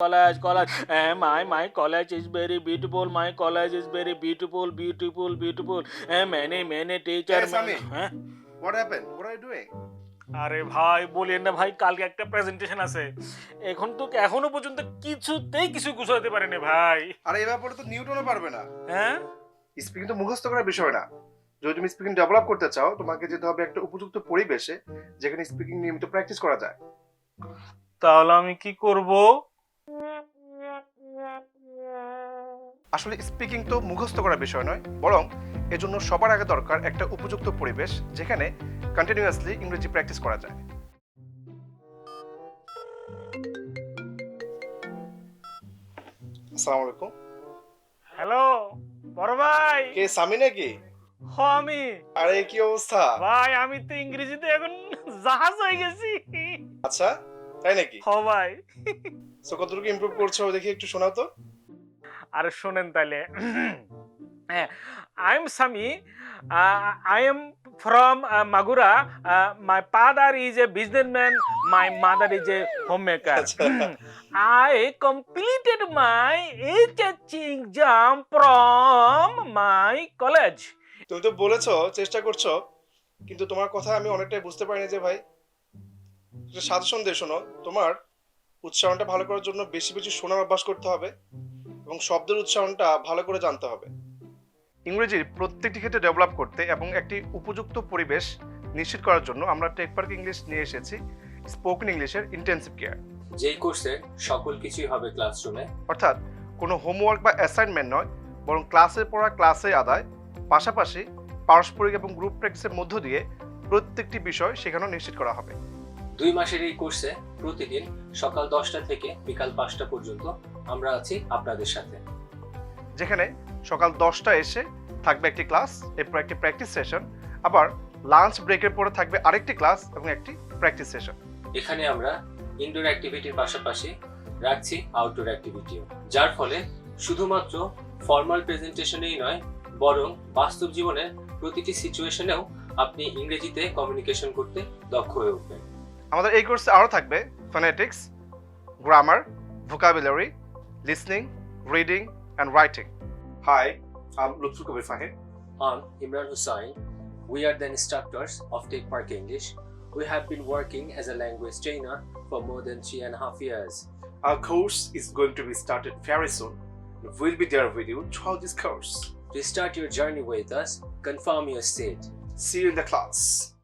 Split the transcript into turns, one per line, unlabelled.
college. My college is very beautiful. My college is very beautiful. Many teacher.
Hey, Sami. What happened? What are you doing?
আরে ভাই বলেন না ভাই, কালকে একটা প্রেজেন্টেশন আছে, এখনো পর্যন্ত কিছুতেই কিছু গুছাতে পারেনি ভাই।
আরে এই ব্যাপারে তো নিউটনও পারবে না।
হ্যাঁ,
স্পিকিং তো মুখস্থ করার বিষয় না। যদি তুমি স্পিকিং ডেভেলপ করতে চাও, তোমাকে যেতে হবে একটা উপযুক্ত পরিবেশে যেখানে স্পিকিং নিয়মিত প্র্যাকটিস করা যায়।
তাহলে আমি কি করব?
আসলে স্পিকিং তো মুখস্থ করার বিষয় নয়, বরং এজন্য সবার আগে দরকার একটা উপযুক্ত পরিবেশ যেখানে কন্টিনিউয়াসলি ইংরেজি প্র্যাকটিস করা যায়। আসসালামু আলাইকুম।
হ্যালো বড় ভাই।
কে, সামি নাকি?
হ আমি।
আরে কি অবস্থা?
ভাই আমি তো ইংরেজিতে এখন জাহাজ হয়ে গেছি।
আচ্ছা, তাই নাকি?
হ ভাই।
সো কতটুকু ইমপ্রুভ করছো দেখি, একটু শোনাও তো।
আরে শোনেন তাইলে। হ্যাঁ, I am Sami, I am from Magura, my father is a businessman, my mother is a homemaker.
আচ্ছা।
I completed my HSC exam from my college.
তুমি তো বলেছো চেষ্টা করছো, কিন্তু তোমার কথা আমি অনেকটাই বুঝতে পারিনি যে ভাই। একটা সাজেশন দিয়ে শোনো, তোমার উচ্চারণটা ভালো করার জন্য বেশি বেশি শোনার অভ্যাস করতে হবে এবং শব্দের উচ্চারণটা ভালো করে জানতে হবে। ইংরেজির প্রত্যেকটি ক্ষেত্রে ডেভেলপ করতে এবং একটি উপযুক্ত পরিবেশ নিশ্চিত করার জন্য আমরা টেক পার্ক ইংলিশ নিয়ে এসেছি স্পোকেন ইংলিশের ইন্টেন্সিভ কেয়ার।
যেই কোর্সে সকল কিছুই হবে ক্লাসরুমে,
অর্থাৎ কোনো হোমওয়ার্ক বা অ্যাসাইনমেন্ট নয়, বরং ক্লাসের পড়া ক্লাসে আদায়, পাশাপাশি পারস্পরিক এবং গ্রুপ প্র্যাকটিসের মধ্য দিয়ে প্রত্যেকটি বিষয় শেখানো নিশ্চিত করা হবে।
2 মাসের এই কোর্সে প্রতিদিন সকাল 10টা থেকে বিকাল 5টা পর্যন্ত আমরা আছি আপনাদের সাথে।
যেখানে সকাল 10টা এসে থাকবে একটি ক্লাস, এরপর একটি প্র্যাকটিস সেশন, আবার লাঞ্চ ব্রেকের পরে থাকবে আরেকটি ক্লাস এবং একটি প্র্যাকটিস সেশন।
এখানে আমরা ইনডোর অ্যাক্টিভিটির পাশাপাশি রাখছি আউটডোর অ্যাক্টিভিটিও, যার ফলে শুধুমাত্র ফর্মাল প্রেজেন্টেশনেই নয়, বরং বাস্তব জীবনের প্রতিটি সিচুয়েশনেও আপনি ইংরেজিতে কমিউনিকেশন করতে দক্ষ হয়ে উঠবেন।
আমাদের এই কোর্সে আরও থাকবে phonetics, grammar, vocabulary, listening, reading and writing. Hi, I'm Lutful Kabir Fahim.
I'm Imran Hussain. We are the instructors of Take Park English. We have been working as a language trainer for more than 3.5 years.
Our course is going to be started very soon. We'll be there with you throughout this course.
To start your journey with us, confirm your state.
See you in the class.